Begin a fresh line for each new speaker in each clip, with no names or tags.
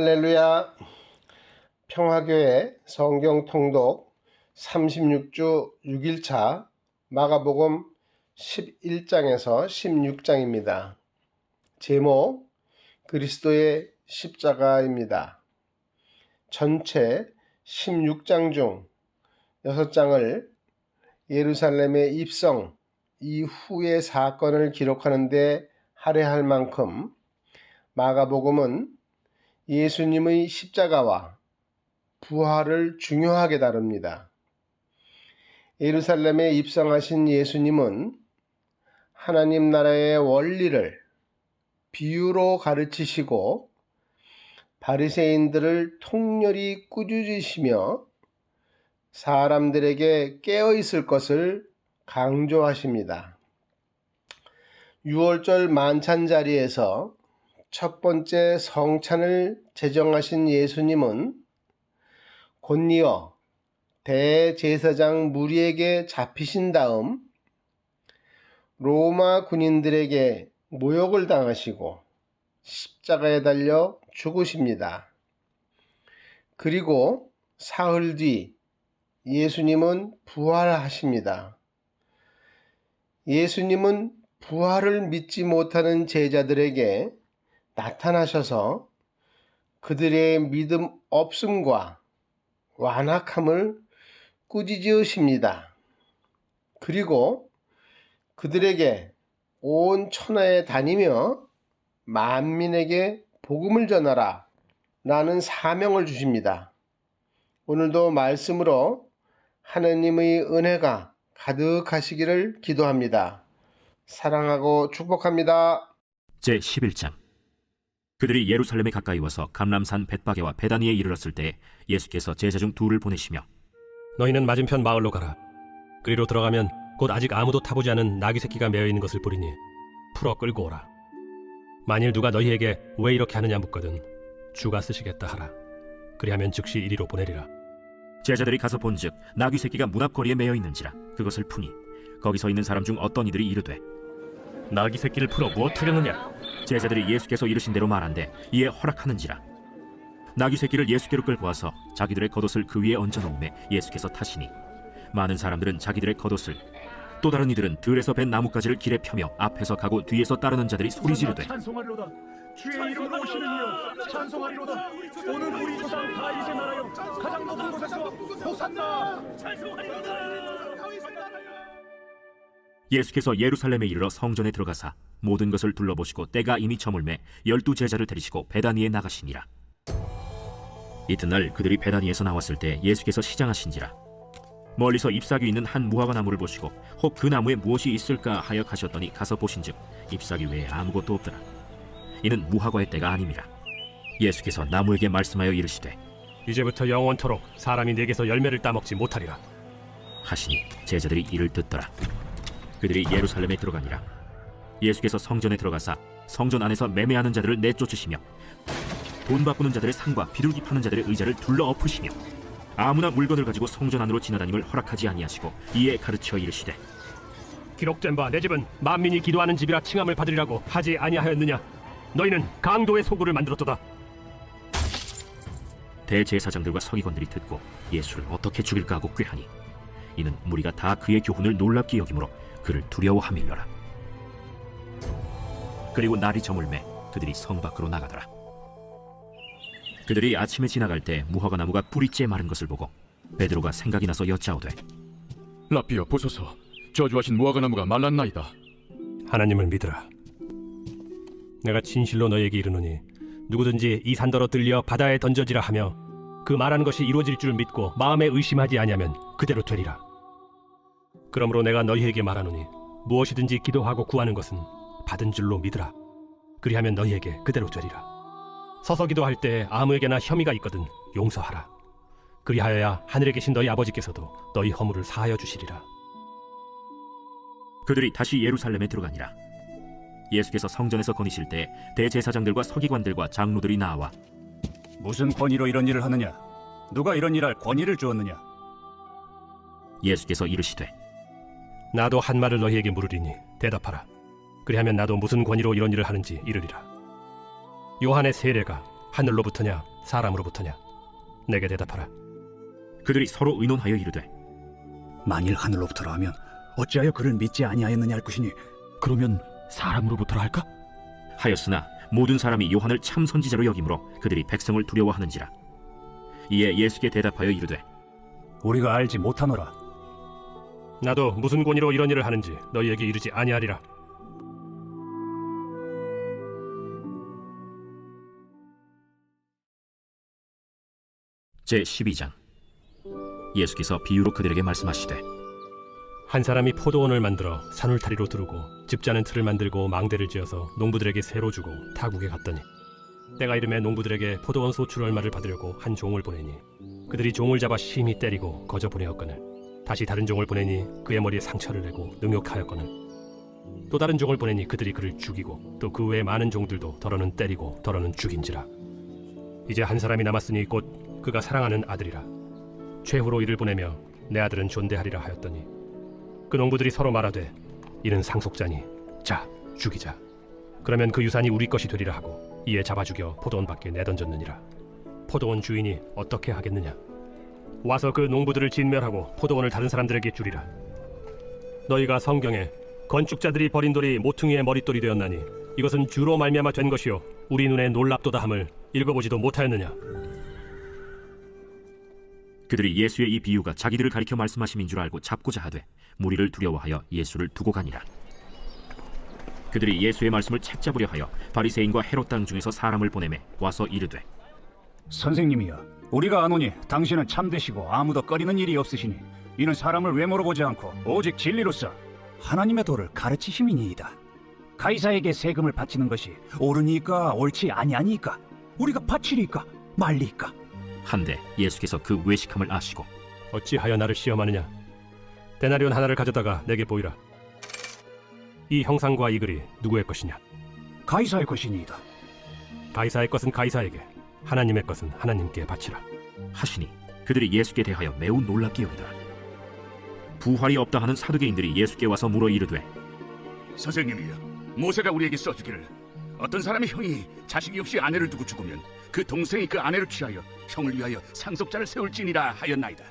할렐루야. 평화교회 성경 통독 36주 6일차 마가복음 11장에서 16장입니다. 제목 그리스도의 십자가입니다. 전체 16장 중 6장을 예루살렘의 입성 이후의 사건을 기록하는 데 할애할 만큼 마가복음은 예수님의 십자가와 부활을 중요하게 다룹니다. 예루살렘에 입성하신 예수님은 하나님 나라의 원리를 비유로 가르치시고 바리새인들을 통렬히 꾸짖으시며 사람들에게 깨어있을 것을 강조하십니다. 유월절 만찬 자리에서 첫 번째 성찬을 제정하신 예수님은 곧이어 대제사장 무리에게 잡히신 다음 로마 군인들에게 모욕을 당하시고 십자가에 달려 죽으십니다. 그리고 사흘 뒤 예수님은 부활하십니다. 예수님은 부활을 믿지 못하는 제자들에게 나타나셔서 그들의 믿음 없음과 완악함을 꾸짖으십니다. 그리고 그들에게 온 천하에 다니며 만민에게 복음을 전하라 라는 사명을 주십니다. 오늘도 말씀으로 하나님의 은혜가 가득하시기를 기도합니다. 사랑하고 축복합니다.
제11장. 그들이 예루살렘에 가까이 와서 감람산 벳바게와 베다니에 이르렀을 때 예수께서 제자 중 둘을 보내시며
너희는 맞은편 마을로 가라. 그리로 들어가면 곧 아직 아무도 타보지 않은 나귀 새끼가 매어 있는 것을 보리니 풀어 끌고 오라. 만일 누가 너희에게 왜 이렇게 하느냐 묻거든 주가 쓰시겠다 하라. 그리하면 즉시 이리로 보내리라.
제자들이 가서 본즉 나귀 새끼가 문 앞거리에 매어 있는지라. 그것을 푸니 거기 서 있는 사람 중 어떤 이들이 이르되
나귀 새끼를 풀어 무엇하려느냐?
제자들이 예수께서 이르신 대로 말한대 이에 허락하는지라. 나귀 새끼를 예수께로 끌고 와서 자기들의 겉옷을 그 위에 얹어 놓음에 예수께서 타시니 많은 사람들은 자기들의 겉옷을 또 다른 이들은 들에서 벤 나뭇가지를 길에 펴며 앞에서 가고 뒤에서 따르는 자들이 소리 지르되
찬송하리로다. 주의 이름으로 오시는 이여 찬송하리로다. 오늘 우리 조상 다윗의 나라여 가장 높은 곳에서 호산나. 찬송하리로다.
예수께서 예루살렘에 이르러 성전에 들어가사 모든 것을 둘러보시고 때가 이미 저물매 12 제자를 데리시고 베다니에 나가시니라. 이튿날 그들이 베다니에서 나왔을 때 예수께서 시장하신지라. 멀리서 잎사귀 있는 한 무화과 나무를 보시고 혹 그 나무에 무엇이 있을까 하여 가셨더니 가서 보신즉 잎사귀 외에 아무것도 없더라. 이는 무화과의 때가 아님이라. 예수께서 나무에게 말씀하여 이르시되
이제부터 영원토록 사람이 내게서 열매를 따먹지 못하리라
하시니 제자들이 이를 듣더라. 그들이 예루살렘에 들어가니라. 예수께서 성전에 들어가사 성전 안에서 매매하는 자들을 내쫓으시며 돈 바꾸는 자들의 상과 비둘기 파는 자들의 의자를 둘러 엎으시며 아무나 물건을 가지고 성전 안으로 지나다님을 허락하지 아니하시고 이에 가르쳐 이르시되
기록된 바 내 집은 만민이 기도하는 집이라 칭함을 받으리라고 하지 아니하였느냐? 너희는 강도의 소굴을 만들었도다.
대제사장들과 서기관들이 듣고 예수를 어떻게 죽일까 하고 꾀하니 이는 무리가 다 그의 교훈을 놀랍게 여기므로 그를 두려워함일러라. 그리고 날이 저물매 그들이 성 밖으로 나가더라. 그들이 아침에 지나갈 때 무화과 나무가 뿌리째 마른 것을 보고 베드로가 생각이 나서 여짜오되
라삐여 보소서, 저주하신 무화과 나무가 말랐나이다.
하나님을 믿으라. 내가 진실로 너에게 이르노니 누구든지 이 산더러 들려 바다에 던져지라 하며 그 말하는 것이 이루어질 줄 믿고 마음에 의심하지 아니하면 그대로 되리라. 그러므로 내가 너희에게 말하노니 무엇이든지 기도하고 구하는 것은 받은 줄로 믿으라. 그리하면 너희에게 그대로 되리라. 서서 기도할 때 아무에게나 혐의가 있거든 용서하라. 그리하여야 하늘에 계신 너희 아버지께서도 너희 허물을 사하여 주시리라.
그들이 다시 예루살렘에 들어가니라. 예수께서 성전에서 거니실 때 대제사장들과 서기관들과 장로들이 나와
무슨 권위로 이런 일을 하느냐? 누가 이런 일할 권위를 주었느냐?
예수께서 이르시되
나도 한 말을 너희에게 물으리니 대답하라. 그리하면 나도 무슨 권위로 이런 일을 하는지 이르리라. 요한의 세례가 하늘로부터냐 사람으로부터냐? 내게 대답하라.
그들이 서로 의논하여 이르되
만일 하늘로부터라 하면 어찌하여 그를 믿지 아니하였느냐 할 것이니
그러면 사람으로부터라 할까?
하였으나 모든 사람이 요한을 참 선지자로 여기므로 그들이 백성을 두려워하는지라. 이에 예수께 대답하여 이르되
우리가 알지 못하노라.
나도 무슨 권위로 이런 일을 하는지 너희에게 이르지 아니하리라.
제12장. 예수께서 비유로 그들에게 말씀하시되
한 사람이 포도원을 만들어 산울타리로 두르고 즙자는 틀을 만들고 망대를 지어서 농부들에게 새로 주고 타국에 갔더니 때가 이름에 농부들에게 포도원 소출 얼마를 받으려고 한 종을 보내니 그들이 종을 잡아 심히 때리고 거저 보내었거늘 다시 다른 종을 보내니 그의 머리에 상처를 내고 능욕하였거늘 또 다른 종을 보내니 그들이 그를 죽이고 또 그 외에 많은 종들도 더러는 때리고 더러는 죽인지라. 이제 한 사람이 남았으니 곧 그가 사랑하는 아들이라. 최후로 이를 보내며 내 아들은 존대하리라 하였더니 그 농부들이 서로 말하되 이는 상속자니 자 죽이자. 그러면 그 유산이 우리 것이 되리라 하고 이에 잡아 죽여 포도원 밖에 내던졌느니라. 포도원 주인이 어떻게 하겠느냐? 와서 그 농부들을 진멸하고 포도원을 다른 사람들에게 주리라. 너희가 성경에 건축자들이 버린 돌이 모퉁이의 머릿돌이 되었나니 이것은 주로 말미암아 된 것이요 우리 눈에 놀랍도다 함을 읽어보지도 못하였느냐?
그들이 예수의 이 비유가 자기들을 가리켜 말씀하심인 줄 알고 잡고자 하되 무리를 두려워하여 예수를 두고 가니라. 그들이 예수의 말씀을 책잡으려 하여 바리새인과 헤롯 당 중에서 사람을 보내매 와서 이르되
선생님이여, 우리가 아노니 당신은 참되시고 아무도 꺼리는 일이 없으시니 이는 사람을 외모로 보지 않고 오직 진리로서 하나님의 도를 가르치심이니이다. 가이사에게 세금을 바치는 것이 옳으니까 옳지 아니하니까 우리가 바치리까 말리까.
한데 예수께서 그 외식함을 아시고
어찌하여 나를 시험하느냐? 데나리온 하나를 가져다가 내게 보이라. 이 형상과 이 글이 누구의 것이냐?
가이사의 것이니이다.
가이사의 것은 가이사에게, 하나님의 것은 하나님께 바치라.
하시니 그들이 예수께 대하여 매우 놀랍게 여기더라. 부활이 없다 하는 사두개인들이 예수께 와서 물어 이르되
선생님이여, 모세가 우리에게 써주기를 어떤 사람의 형이 자식이 없이 아내를 두고 죽으면 그 동생이 그 아내를 취하여 형을 위하여 상속자를 세울지니라 하였나이다.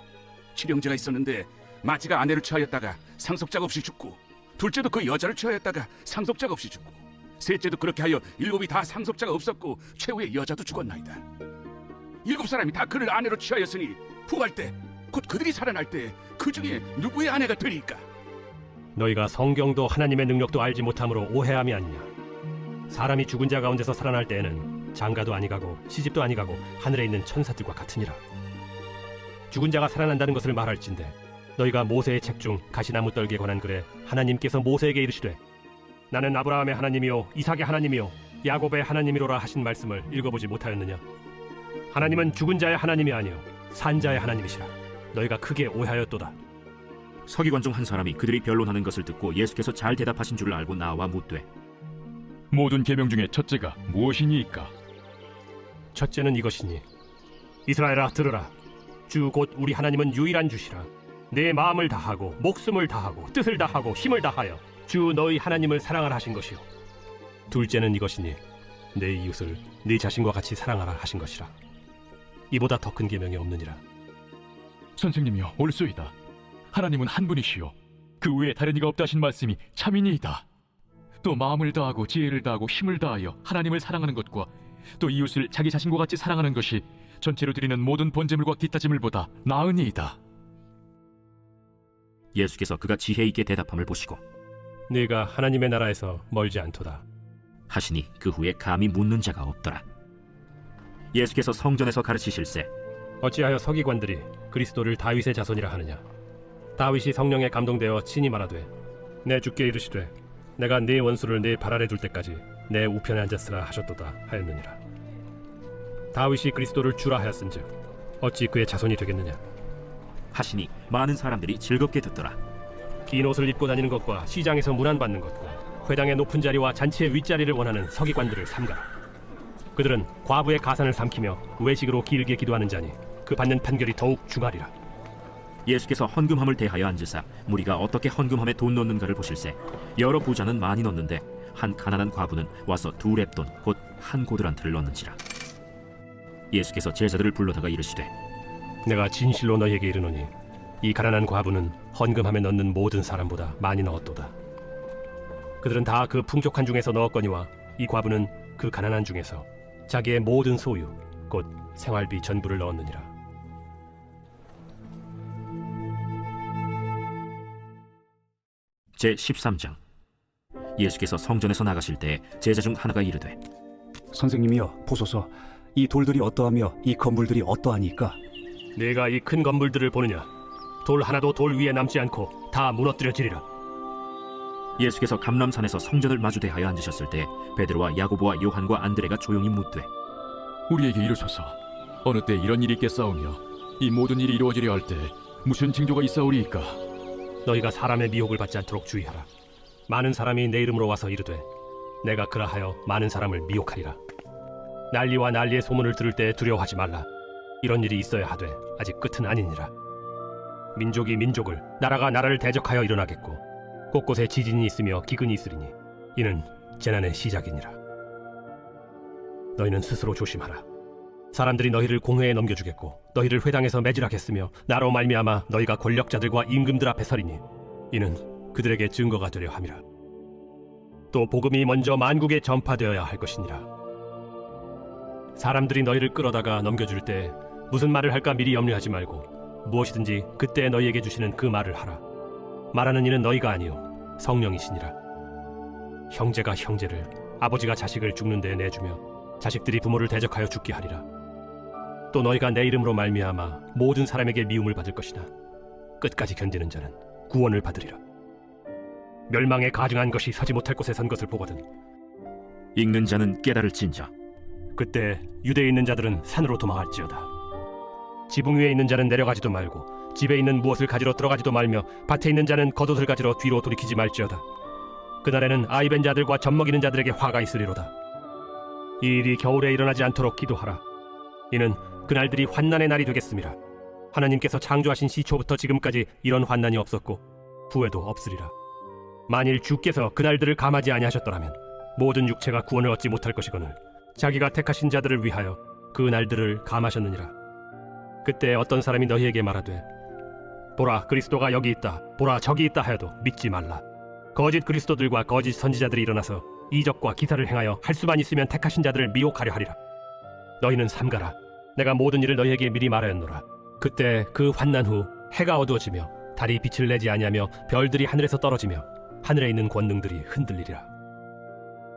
칠형제가 있었는데 마지가 아내를 취하였다가 상속자가 없이 죽고 둘째도 그 여자를 취하였다가 상속자가 없이 죽고 셋째도 그렇게 하여 일곱이 다 상속자가 없었고 최후의 여자도 죽었나이다. 일곱 사람이 다 그를 아내로 취하였으니 부활 때 곧 그들이 살아날 때 그 중에 누구의 아내가 되리까?
너희가 성경도 하나님의 능력도 알지 못함으로 오해함이 아니냐? 사람이 죽은 자 가운데서 살아날 때에는 장가도 아니가고 시집도 아니가고 하늘에 있는 천사들과 같으니라. 죽은 자가 살아난다는 것을 말할진대 너희가 모세의 책 중 가시나무 떨기에 관한 글에 하나님께서 모세에게 이르시되 나는 아브라함의 하나님이요 이삭의 하나님이요 야곱의 하나님이로라 하신 말씀을 읽어보지 못하였느냐? 하나님은 죽은 자의 하나님이 아니요 산 자의 하나님이시라. 너희가 크게 오해하였도다.
서기관 중 한 사람이 그들이 변론하는 것을 듣고 예수께서 잘 대답하신 줄을 알고 나와 묻되
모든 계명 중에 첫째가 무엇이니이까?
첫째는 이것이니 이스라엘아 들으라. 주 곧 우리 하나님은 유일한 주시라. 내 마음을 다하고 목숨을 다하고 뜻을 다하고 힘을 다하여 주 너희 하나님을 사랑하라 하신 것이요. 둘째는 이것이니 내 이웃을 네 자신과 같이 사랑하라 하신 것이라. 이보다 더 큰 계명이 없느니라.
선생님이여, 옳소이다. 하나님은 한 분이시요 그 외에 다른 이가 없다 하신 말씀이 참이니이다. 또 마음을 다하고 지혜를 다하고 힘을 다하여 하나님을 사랑하는 것과 또 이웃을 자기 자신과 같이 사랑하는 것이 전체로 드리는 모든 번제물과 기타 제물보다 나으니이다.
예수께서 그가 지혜 있게 대답함을 보시고
네가 하나님의 나라에서 멀지 않도다
하시니 그 후에 감히 묻는 자가 없더라. 예수께서 성전에서 가르치실세
어찌하여 서기관들이 그리스도를 다윗의 자손이라 하느냐? 다윗이 성령에 감동되어 친히 말하되 내 주께 이르시되 내가 네 원수를 네 발 아래 둘 때까지 내 우편에 앉았으라 하셨도다 하였느니라. 다윗이 그리스도를 주라 하였은즉 어찌 그의 자손이 되겠느냐?
하시니 많은 사람들이 즐겁게 듣더라.
긴 옷을 입고 다니는 것과 시장에서 문안받는 것과 회당의 높은 자리와 잔치의 윗자리를 원하는 서기관들을 삼가라. 그들은 과부의 가산을 삼키며 외식으로 길게 기도하는 자니 그 받는 판결이 더욱 중하리라.
예수께서 헌금함을 대하여 앉으사 무리가 어떻게 헌금함에 돈 넣는가를 보실세 여러 부자는 많이 넣는데 한 가난한 과부는 와서 2렙돈 곧 한 고드란트를 넣는지라. 예수께서 제자들을 불러다가 이르시되
내가 진실로 너희에게 이르노니 이 가난한 과부는 헌금함에 넣는 모든 사람보다 많이 넣었도다. 그들은 다 그 풍족한 중에서 넣었거니와 이 과부는 그 가난한 중에서 자기의 모든 소유 곧 생활비 전부를 넣었느니라.
제13장. 예수께서 성전에서 나가실 때 제자 중 하나가 이르되
선생님이여 보소서, 이 돌들이 어떠하며 이 건물들이 어떠하니까?
네가 이 큰 건물들을 보느냐? 돌 하나도 돌 위에 남지 않고 다 무너뜨려지리라.
예수께서 감람산에서 성전을 마주 대하여 앉으셨을 때 베드로와 야고보와 요한과 안드레가 조용히 묻되
우리에게 이르소서. 어느 때 이런 일이 있겠사오며 이 모든 일이 이루어지려 할 때 무슨 징조가 있사오리이까?
너희가 사람의 미혹을 받지 않도록 주의하라. 많은 사람이 내 이름으로 와서 이르되 내가 그라하여 많은 사람을 미혹하리라. 난리와 난리의 소문을 들을 때 두려워하지 말라. 이런 일이 있어야 하되 아직 끝은 아니니라. 민족이 민족을, 나라가 나라를 대적하여 일어나겠고 곳곳에 지진이 있으며 기근이 있으리니 이는 재난의 시작이니라. 너희는 스스로 조심하라. 사람들이 너희를 공회에 넘겨주겠고 너희를 회당에서 매질하겠으며 나로 말미암아 너희가 권력자들과 임금들 앞에 서리니 이는 그들에게 증거가 되려 함이라. 또 복음이 먼저 만국에 전파되어야 할 것이니라. 사람들이 너희를 끌어다가 넘겨줄 때 무슨 말을 할까 미리 염려하지 말고 무엇이든지 그때 너희에게 주시는 그 말을 하라. 말하는 이는 너희가 아니요 성령이시니라. 형제가 형제를, 아버지가 자식을 죽는 데에 내주며 자식들이 부모를 대적하여 죽게 하리라. 또 너희가 내 이름으로 말미암아 모든 사람에게 미움을 받을 것이나 끝까지 견디는 자는 구원을 받으리라. 멸망에 가증한 것이 서지 못할 곳에 선 것을 보거든
읽는 자는 깨달을진저.
그때 유대에 있는 자들은 산으로 도망할지어다. 지붕 위에 있는 자는 내려가지도 말고 집에 있는 무엇을 가지러 들어가지도 말며 밭에 있는 자는 겉옷을 가지러 뒤로 돌이키지 말지어다. 그날에는 아이벤 자들과 젖먹이는 자들에게 화가 있으리로다. 이 일이 겨울에 일어나지 않도록 기도하라. 이는 그날들이 환난의 날이 되겠음이라. 하나님께서 창조하신 시초부터 지금까지 이런 환난이 없었고 후에도 없으리라. 만일 주께서 그날들을 감하지 아니하셨더라면 모든 육체가 구원을 얻지 못할 것이거늘 자기가 택하신 자들을 위하여 그 날들을 감하셨느니라. 그때 어떤 사람이 너희에게 말하되 보라 그리스도가 여기 있다, 보라 저기 있다 하여도 믿지 말라. 거짓 그리스도들과 거짓 선지자들이 일어나서 이적과 기사를 행하여 할 수만 있으면 택하신 자들을 미혹하려 하리라. 너희는 삼가라. 내가 모든 일을 너희에게 미리 말하였노라. 그때 그 환난 후 해가 어두워지며 달이 빛을 내지 아니하며 별들이 하늘에서 떨어지며 하늘에 있는 권능들이 흔들리리라.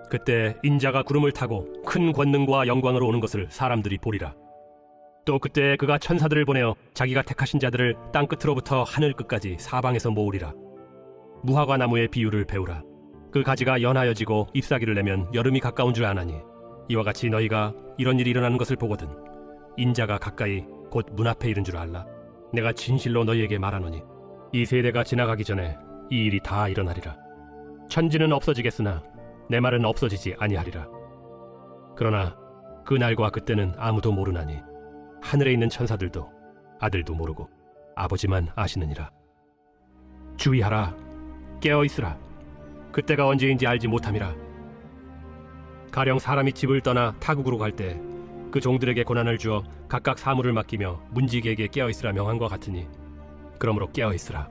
그때 인자가 구름을 타고 큰 권능과 영광으로 오는 것을 사람들이 보리라. 또 그때 그가 천사들을 보내어 자기가 택하신 자들을 땅 끝으로부터 하늘 끝까지 사방에서 모으리라. 무화과 나무의 비유를 배우라. 그 가지가 연하여지고 잎사귀를 내면 여름이 가까운 줄 아나니 이와 같이 너희가 이런 일이 일어나는 것을 보거든 인자가 가까이 곧 문 앞에 이른 줄 알라. 내가 진실로 너희에게 말하노니 이 세대가 지나가기 전에 이 일이 다 일어나리라. 천지는 없어지겠으나 내 말은 없어지지 아니하리라. 그러나 그 날과 그때는 아무도 모르나니 하늘에 있는 천사들도 아들도 모르고 아버지만 아시느니라. 주의하라. 깨어있으라. 그때가 언제인지 알지 못함이라. 가령 사람이 집을 떠나 타국으로 갈 때 그 종들에게 고난을 주어 각각 사물을 맡기며 문지기에게 깨어있으라 명한과 같으니 그러므로 깨어있으라.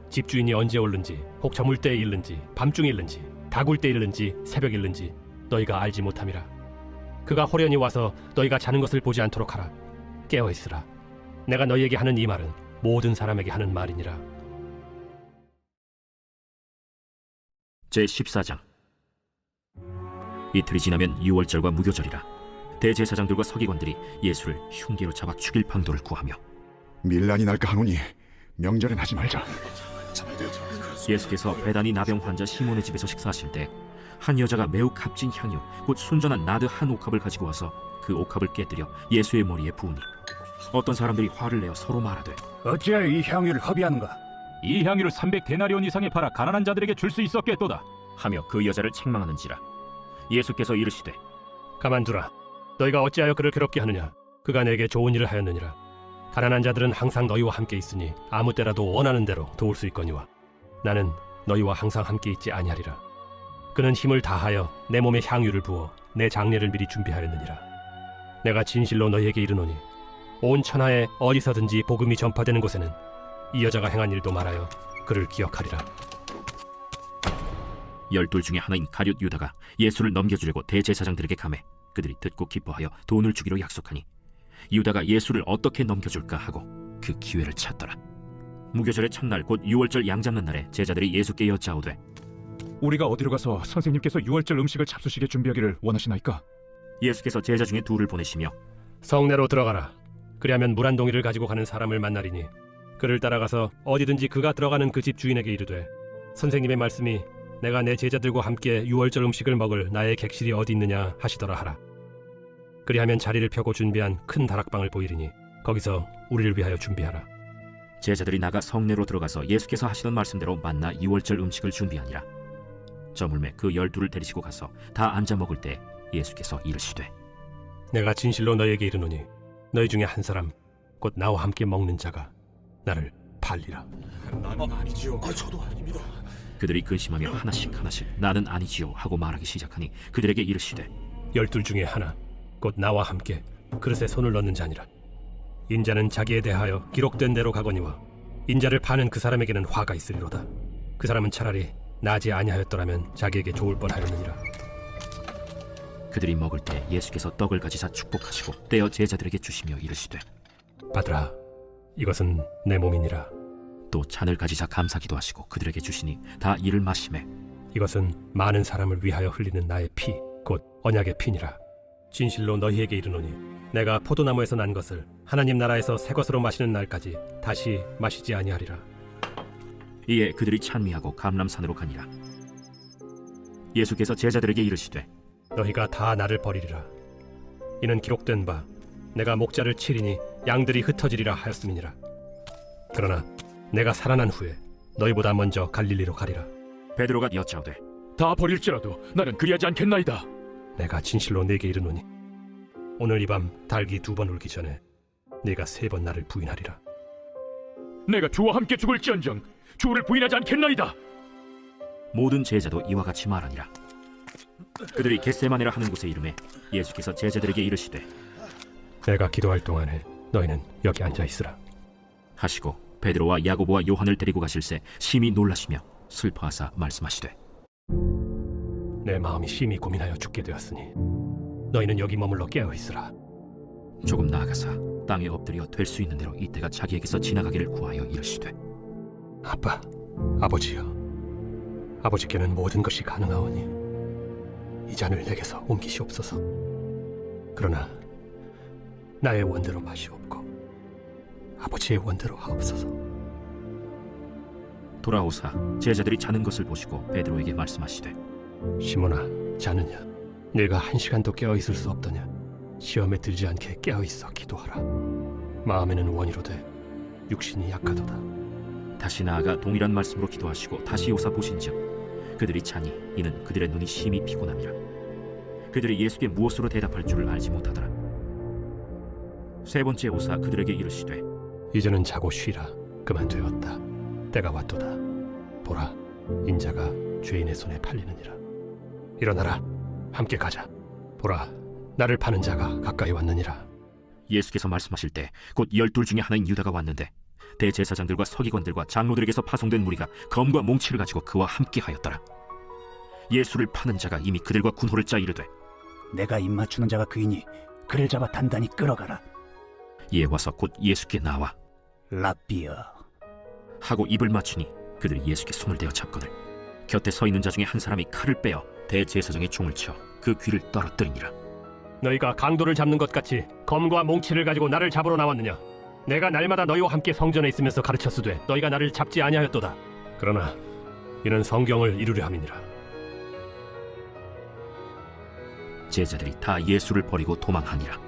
집주인이 언제 올는지 혹 저물 때에 일는지 밤중에 일는지 다굴 때 일는지 새벽 일는지 너희가 알지 못함이라. 그가 호련히 와서 너희가 자는 것을 보지 않도록 하라. 깨어있으라. 내가 너희에게 하는 이 말은 모든 사람에게 하는 말이니라.
제14장. 이틀이 지나면 유월절과 무교절이라. 대제사장들과 서기관들이 예수를 흉기로 잡아 죽일 방도를 구하며
밀란이 날까 하노니 명절엔 하지 말자.
예수께서 베다니 나병 환자 시몬의 집에서 식사하실 때 한 여자가 매우 값진 향유 곧 순전한 나드 한 옥합을 가지고 와서 그 옥합을 깨뜨려 예수의 머리에 부으니 어떤 사람들이 화를 내어 서로 말하되
어찌하여 이 향유를 허비하는가?
이 향유를 300데나리온 이상에 팔아 가난한 자들에게 줄 수 있었겠도다
하며 그 여자를 책망하는지라. 예수께서 이르시되
가만두라. 너희가 어찌하여 그를 괴롭게 하느냐? 그가 내게 좋은 일을 하였느니라. 가난한 자들은 항상 너희와 함께 있으니 아무 때라도 원하는 대로 도울 수 있거니와 나는 너희와 항상 함께 있지 아니하리라. 그는 힘을 다하여 내 몸에 향유를 부어 내 장례를 미리 준비하였느니라. 내가 진실로 너희에게 이르노니 온 천하에 어디서든지 복음이 전파되는 곳에는 이 여자가 행한 일도 말하여 그를 기억하리라.
12 중에 하나인 가룟 유다가 예수를 넘겨주려고 대제사장들에게 감해 그들이 듣고 기뻐하여 돈을 주기로 약속하니 유다가 예수를 어떻게 넘겨줄까 하고 그 기회를 찾더라. 무교절의 첫날 곧 유월절 양 잡는 날에 제자들이 예수께 여짜오되
우리가 어디로 가서 선생님께서 유월절 음식을 잡수시게 준비하기를 원하시나이까?
예수께서 제자 중에 둘을 보내시며
성내로 들어가라. 그리하면 물 한 동이를 가지고 가는 사람을 만나리니 그를 따라가서 어디든지 그가 들어가는 그 집 주인에게 이르되 선생님의 말씀이 내가 내 제자들과 함께 유월절 음식을 먹을 나의 객실이 어디 있느냐 하시더라 하라. 그리하면 자리를 펴고 준비한 큰 다락방을 보이리니 거기서 우리를 위하여 준비하라.
제자들이 나가 성내로 들어가서 예수께서 하시던 말씀대로 만나 유월절 음식을 준비하니라. 저물매 그 12를 데리시고 가서 다 앉아 먹을 때 예수께서 이르시되
내가 진실로 너희에게 이르노니 너희 중에 한 사람 곧 나와 함께 먹는 자가 나를 팔리라.
그들이 근심하며 하나씩 나는 아니지요 하고 말하기 시작하니 그들에게 이르시되
12 중에 하나 곧 나와 함께 그릇에 손을 넣는 자니라. 인자는 자기에 대하여 기록된 대로 가거니와 인자를 파는 그 사람에게는 화가 있으리로다. 그 사람은 차라리 나지 아니하였더라면 자기에게 좋을 뻔하였느니라.
그들이 먹을 때 예수께서 떡을 가지사 축복하시고 떼어 제자들에게 주시며 이르시되
받으라. 이것은 내 몸이니라.
또 잔을 가지사 감사기도 하시고 그들에게 주시니 다 이를 마시매
이것은 많은 사람을 위하여 흘리는 나의 피 곧 언약의 피니라. 진실로 너희에게 이르노니 내가 포도나무에서 난 것을 하나님 나라에서 새 것으로 마시는 날까지 다시 마시지 아니하리라.
이에 그들이 찬미하고 감람산으로 가니라. 예수께서 제자들에게 이르시되
너희가 다 나를 버리리라. 이는 기록된 바 내가 목자를 치리니 양들이 흩어지리라 하였음이니라. 그러나 내가 살아난 후에 너희보다 먼저 갈릴리로 가리라.
베드로가 여짜오되
다 버릴지라도 나는 그리하지 않겠나이다.
내가 진실로 네게 이르노니 오늘 이 밤 닭이 2번 울기 전에 네가 3번 나를 부인하리라.
내가 주와 함께 죽을지언정 주를 부인하지 않겠나이다.
모든 제자도 이와 같이 말하니라. 그들이 겟세마네라 하는 곳에 이르매 예수께서 제자들에게 이르시되
내가 기도할 동안에 너희는 여기 앉아 있으라
하시고 베드로와 야고보와 요한을 데리고 가실새 심히 놀라시며 슬퍼하사 말씀하시되
내 마음이 심히 고민하여 죽게 되었으니 너희는 여기 머물러 깨어 있으라.
조금 나아가사 땅에 엎드려 될 수 있는 대로 이때가 자기에게서 지나가기를 구하여 이르시되
아빠, 아버지여, 아버지께는 모든 것이 가능하오니 이 잔을 내게서 옮기시옵소서. 그러나 나의 원대로 마시옵고 아버지의 원대로 하옵소서.
돌아오사 제자들이 자는 것을 보시고 베드로에게 말씀하시되
시몬아, 자느냐? 네가 1시간도 깨어 있을 수 없더냐? 시험에 들지 않게 깨어 있어 기도하라. 마음에는 원이로되 육신이 약하도다.
다시 나아가 동일한 말씀으로 기도하시고 다시 오사 보신즉 그들이 자니 이는 그들의 눈이 심히 피곤함이라. 그들이 예수께 무엇으로 대답할 줄을 알지 못하더라. 3번째 오사 그들에게 이르시되
이제는 자고 쉬라. 그만 되었다. 때가 왔도다. 보라, 인자가 죄인의 손에 팔리느니라. 일어나라, 함께 가자. 보라, 나를 파는 자가 가까이 왔느니라.
예수께서 말씀하실 때 곧 12 중에 하나인 유다가 왔는데 대제사장들과 서기관들과 장로들에게서 파송된 무리가 검과 몽치를 가지고 그와 함께 하였더라. 예수를 파는 자가 이미 그들과 군호를 짜 이르되
내가 입맞추는 자가 그이니 그를 잡아 단단히 끌어가라.
이에 와서 곧 예수께 나와
랍비여.
하고 입을 맞추니 그들이 예수께 손을 대어 잡거늘 곁에 서 있는 자 중에 한 사람이 칼을 빼어 대제사장의 총을 쳐 그 귀를 떨어뜨리니라.
너희가 강도를 잡는 것 같이 검과 몽치를 가지고 나를 잡으러 나왔느냐? 내가 날마다 너희와 함께 성전에 있으면서 가르쳤으되 너희가 나를 잡지 아니하였도다. 그러나 이는 성경을 이루려 함이니라.
제자들이 다 예수를 버리고 도망하니라.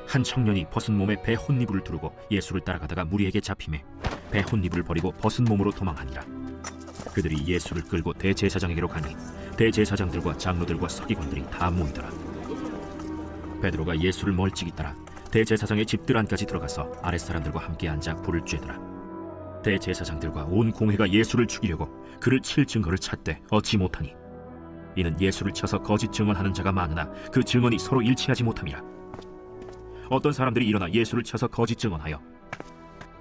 한 청년이 벗은 몸에 배 혼니부를 두르고 예수를 따라가다가 무리에게 잡히매 배 혼니부를 버리고 벗은 몸으로 도망하니라. 그들이 예수를 끌고 대제사장에게로 가니 대제사장들과 장로들과 서기관들이 다 모이더라. 베드로가 예수를 멀찍이 따라 대제사장의 집들 안까지 들어가서 아랫사람들과 함께 앉아 불을 쬐더라. 대제사장들과 온 공회가 예수를 죽이려고 그를 칠 증거를 찾되 얻지 못하니 이는 예수를 쳐서 거짓 증언하는 자가 많으나 그 증언이 서로 일치하지 못함이라. 어떤 사람들이 일어나 예수를 쳐서 거짓 증언하여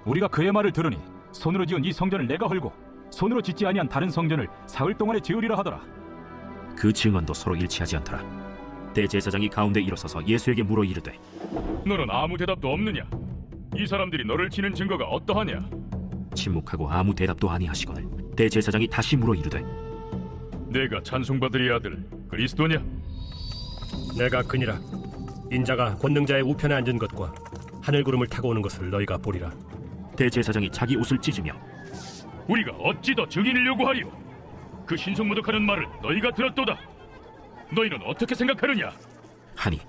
우리가 그의 말을 들으니 손으로 지은 이 성전을 내가 헐고 손으로 짓지 아니한 다른 성전을 사흘 동안에 지으리라 하더라.
그 증언도 서로 일치하지 않더라. 대제사장이 가운데 일어서서 예수에게 물어 이르되
너는 아무 대답도 없느냐? 이 사람들이 너를 치는 증거가 어떠하냐?
침묵하고 아무 대답도 아니하시거늘 대제사장이 다시 물어 이르되
내가 찬송받으리 아들 그리스도냐?
내가 그니라. 인자가 권능자의 우편에 앉은 것과 하늘 구름을 타고 오는 것을 너희가 보리라.
대제사장이 자기 옷을 찢으며
우리가 어찌 더 증인을 요구하리요? 그 신성모독하는 말을 너희가 들었도다. 너희는 어떻게 생각하느냐?
하니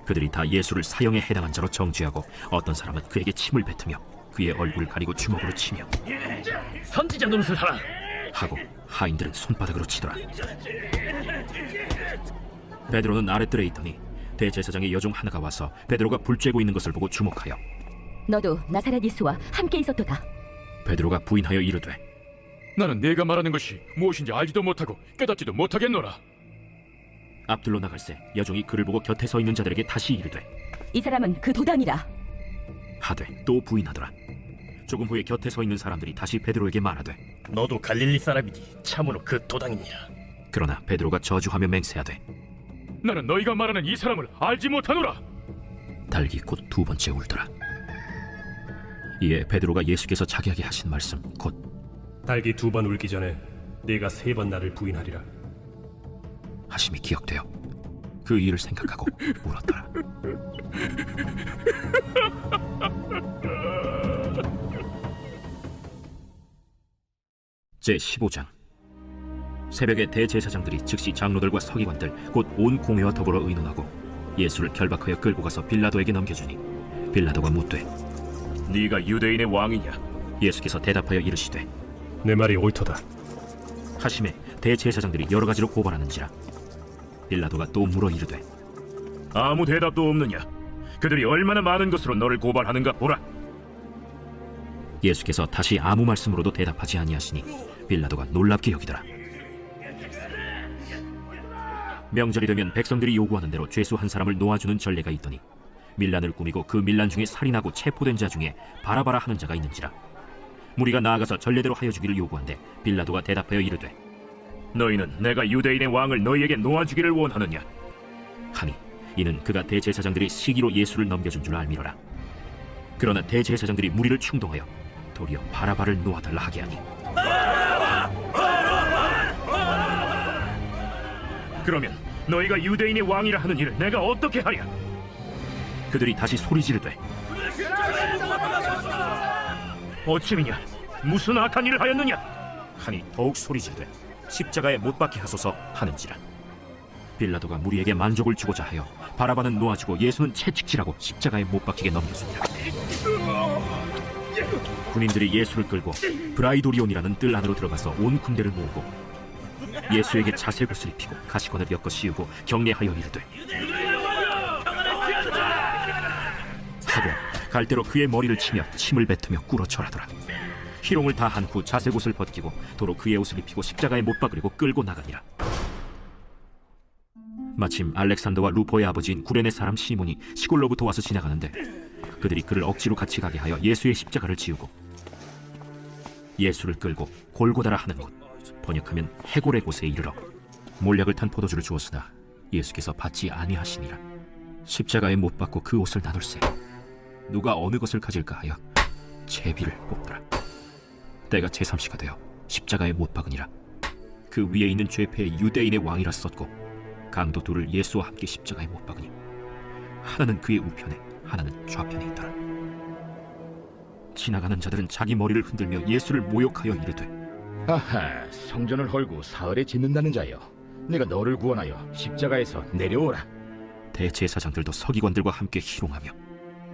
그들이 다 예수를 사형에 해당한 자로 정죄하고 어떤 사람은 그에게 침을 뱉으며 그의 얼굴을 가리고 주먹으로 치며
선지자 노릇을 하라.
하고 하인들은 손바닥으로 치더라. 베드로는 아랫뜰에 있더니 대제사장의 여종 하나가 와서 베드로가 불 쬐고 있는 것을 보고 주목하여
너도 나사렛 예수와 함께 있었도다.
베드로가 부인하여 이르되
나는 네가 말하는 것이 무엇인지 알지도 못하고 깨닫지도 못하겠노라.
앞들로 나갈새 여종이 그를 보고 곁에 서 있는 자들에게 다시 이르되
이 사람은 그 도당이라.
하되 또 부인하더라. 조금 후에 곁에 서 있는 사람들이 다시 베드로에게 말하되
너도 갈릴리 사람이니 참으로 그 도당이니라.
그러나 베드로가 저주하며 맹세하되
나는 너희가 말하는 이 사람을 알지 못하노라.
달기 곧 두 번째 울더라. 이에 베드로가 예수께서 자기에게 하신 말씀 곧
달기 2번 울기 전에 네가 3번 나를 부인하리라
하심이 기억되어 그 일을 생각하고 울었더라. 제15장. 새벽에 대제사장들이 즉시 장로들과 서기관들 곧 온 공회와 더불어 의논하고 예수를 결박하여 끌고 가서 빌라도에게 넘겨주니 빌라도가 묻되 네가 유대인의 왕이냐? 예수께서 대답하여 이르시되
내 말이 옳도다.
하심에 대제사장들이 여러 가지로 고발하는지라. 빌라도가 또 물어 이르되 아무 대답도 없느냐? 그들이 얼마나 많은 것으로 너를 고발하는가 보라. 예수께서 다시 아무 말씀으로도 대답하지 아니하시니 빌라도가 놀랍게 여기더라. 명절이 되면 백성들이 요구하는 대로 죄수 한 사람을 놓아주는 전례가 있더니 밀란을 꾸미고 그 밀란 중에 살인하고 체포된 자 중에 바라바라 하는 자가 있는지라. 무리가 나아가서 전례대로 하여 주기를 요구한데 빌라도가 대답하여 이르되 너희는 내가 유대인의 왕을 너희에게 놓아주기를 원하느냐? 하니 이는 그가 대제사장들이 시기로 예수를 넘겨준 줄 알미로라. 그러나 대제사장들이 무리를 충동하여 도리어 바라바를 놓아달라 하게 하니 그러면 너희가 유대인의 왕이라 하는 일을 내가 어떻게 하랴? 그들이 다시 소리 지르되 어찌미냐? 무슨 악한 일을 하였느냐? 하니 더욱 소리 지르되 십자가에 못 박게 하소서 하는지라. 빌라도가 무리에게 만족을 주고자 하여 바라바는 놓아주고 예수는 채찍질하고 십자가에 못 박히게 넘겨주니라. 군인들이 예수를 끌고 브라이도리온이라는 뜰 안으로 들어가서 온 군대를 모으고 예수에게 자색옷을 입히고 가시관을 엮어 씌우고 경례하여 이르되 하고 갈대로 그의 머리를 치며 침을 뱉으며 꿇어 절하더라. 희롱을 다 한 후 자색옷을 벗기고 도로 그의 옷을 입히고 십자가에 못 박으려고 끌고 나가니라. 마침 알렉산더와 루포의 아버지인 구레네 사람 시몬이 시골로부터 와서 지나가는데 그들이 그를 억지로 같이 가게 하여 예수의 십자가를 지우고 예수를 끌고 골고다라 하는 곳, 번역하면 해골의 곳에 이르러 몰약을 탄 포도주를 주었으나 예수께서 받지 아니하시니라. 십자가에 못 박고 그 옷을 나눌세 누가 어느 것을 가질까 하여 제비를 뽑더라. 때가 제3시가 되어 십자가에 못 박으니라. 그 위에 있는 죄패의 유대인의 왕이라 썼고 강도 둘을 예수와 함께 십자가에 못 박으니 하나는 그의 우편에 하나는 좌편에 있더라. 지나가는 자들은 자기 머리를 흔들며 예수를 모욕하여 이르되
아하, 성전을 헐고 사흘에 짓는다는 자여, 내가 너를 구원하여 십자가에서 내려오라.
대제사장들도 서기관들과 함께 희롱하며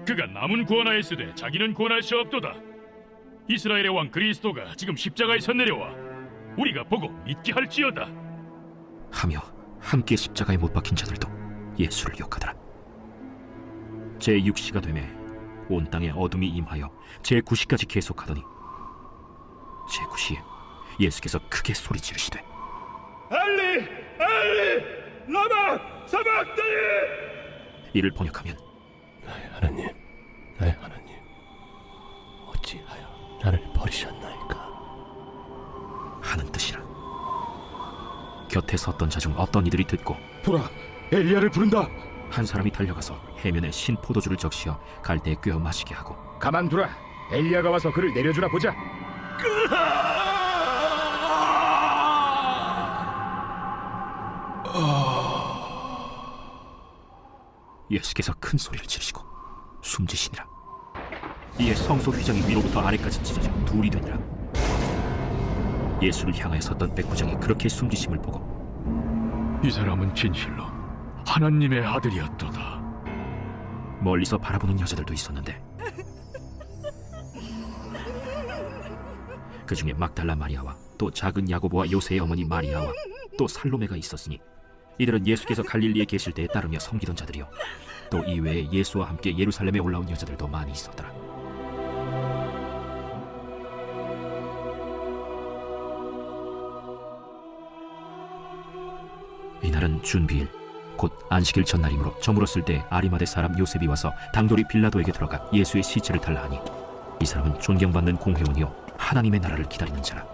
그가 남은 구원하였으되 자기는 구원할 수 없도다. 이스라엘의 왕 그리스도가 지금 십자가에서 내려와 우리가 보고 믿게 할지어다
하며 함께 십자가에 못 박힌 자들도 예수를 욕하더라. 제6시가 되매 온 땅에 어둠이 임하여 제9시까지 계속하더니 제9시에 예수께서 크게 소리 지르시되
엘리 엘리 라마 사박다니.
이를 번역하면
나의 하나님, 나의 하나님, 어찌하여 나를 버리셨나이까?
하는 뜻이라. 곁에 섰던 자 중 어떤 이들이 듣고
보라, 엘리야를 부른다.
한 사람이 달려가서 해면에 신 포도주를 적시어 갈대에 꿰어 마시게 하고
가만두라. 엘리야가 와서 그를 내려주라 보자.
예수께서 큰 소리를 지르시고 숨지시니라. 이에 성소 휘장이 위로부터 아래까지 찢어져 둘이 되니라. 예수를 향하여 섰던 백부장이 그렇게 숨지심을 보고
이 사람은 진실로 하나님의 아들이었도다.
멀리서 바라보는 여자들도 있었는데 그 중에 막달라 마리아와 또 작은 야고보와 요새의 어머니 마리아와 또 살로메가 있었으니 이들은 예수께서 갈릴리에 계실 때에 따르며 섬기던 자들이요 또 이외에 예수와 함께 예루살렘에 올라온 여자들도 많이 있었더라. 이날은 준비일 곧 안식일 전날이므로 저물었을 때 아리마대 사람 요셉이 와서 당돌이 빌라도에게 들어가 예수의 시체를 달라 하니 이 사람은 존경받는 공회원이요 하나님의 나라를 기다리는 자라.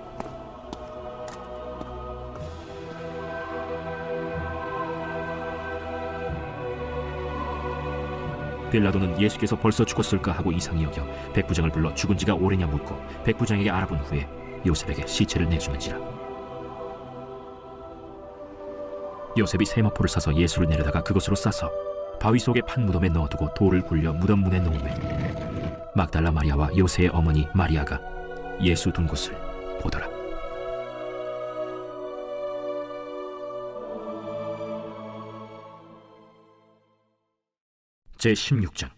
빌라도는 예수께서 벌써 죽었을까 하고 이상히 여겨 백부장을 불러 죽은 지가 오래냐 묻고 백부장에게 알아본 후에 요셉에게 시체를 내주는지라. 요셉이 세마포를 사서 예수를 내려다가 그것으로 싸서 바위 속의 판 무덤에 넣어두고 돌을 굴려 무덤 문에 놓으매 막달라 마리아와 요새의 어머니 마리아가 예수 둔 곳을 보더라. 제16장.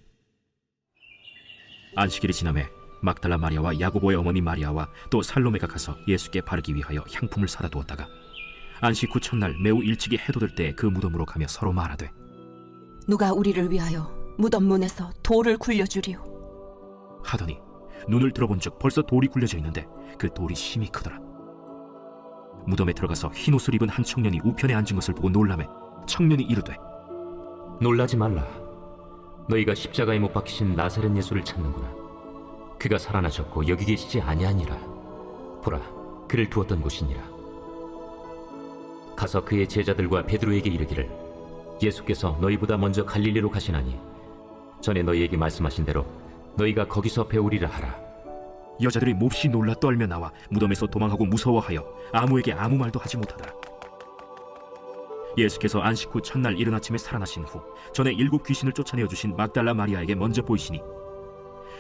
안식일이 지나매 막달라 마리아와 야고보의 어머니 마리아와 또 살로메가 가서 예수께 바르기 위하여 향품을 사다 두었다가 안식 후 첫날 매우 일찍이 해돋을 때 그 무덤으로 가며 서로 말하되
누가 우리를 위하여 무덤 문에서 돌을 굴려주리오.
하더니 눈을 들어본즉 벌써 돌이 굴려져 있는데 그 돌이 심히 크더라. 무덤에 들어가서 흰 옷을 입은 한 청년이 우편에 앉은 것을 보고 놀라매 청년이 이르되
놀라지 말라. 너희가 십자가에 못 박히신 나사렛 예수를 찾는구나. 그가 살아나셨고 여기 계시지 아니하니라. 보라, 그를 두었던 곳이니라. 가서 그의 제자들과 베드로에게 이르기를 예수께서 너희보다 먼저 갈릴리로 가시나니 전에 너희에게 말씀하신 대로 너희가 거기서 배우리라 하라.
여자들이 몹시 놀라 떨며 나와 무덤에서 도망하고 무서워하여 아무에게 아무 말도 하지 못하더라. 예수께서 안식 후 첫날 이른 아침에 살아나신 후 전에 7 귀신을 쫓아내어 주신 막달라 마리아에게 먼저 보이시니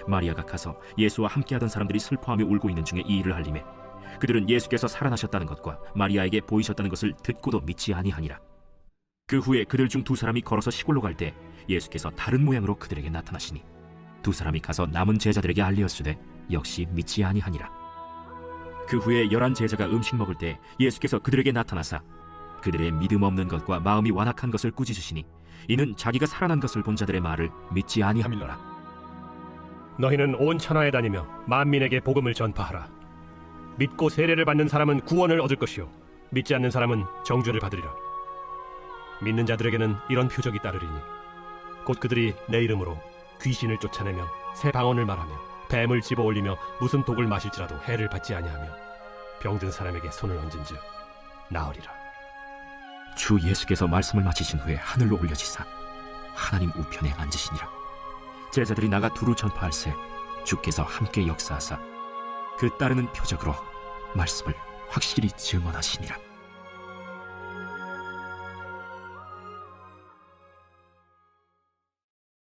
마리아가 가서 예수와 함께하던 사람들이 슬퍼하며 울고 있는 중에 이 일을 알림해 그들은 예수께서 살아나셨다는 것과 마리아에게 보이셨다는 것을 듣고도 믿지 아니하니라. 그 후에 그들 중 2 사람이 걸어서 시골로 갈 때 예수께서 다른 모양으로 그들에게 나타나시니 2 사람이 가서 남은 제자들에게 알리었으되 역시 믿지 아니하니라. 그 후에 11 제자가 음식 먹을 때 예수께서 그들에게 나타나사 그들의 믿음 없는 것과 마음이 완악한 것을 꾸짖으시니 이는 자기가 살아난 것을 본 자들의 말을 믿지 아니함이로라.
너희는 온 천하에 다니며 만민에게 복음을 전파하라. 믿고 세례를 받는 사람은 구원을 얻을 것이요 믿지 않는 사람은 정죄를 받으리라. 믿는 자들에게는 이런 표적이 따르리니 곧 그들이 내 이름으로 귀신을 쫓아내며 새 방언을 말하며 뱀을 집어올리며 무슨 독을 마실지라도 해를 받지 아니하며 병든 사람에게 손을 얹은즉 나으리라.
주 예수께서 말씀을 마치신 후에 하늘로 올려지사 하나님 우편에 앉으시니라. 제자들이 나가 두루 전파할새 주께서 함께 역사하사 그 따르는 표적으로 말씀을 확실히 증언하시니라.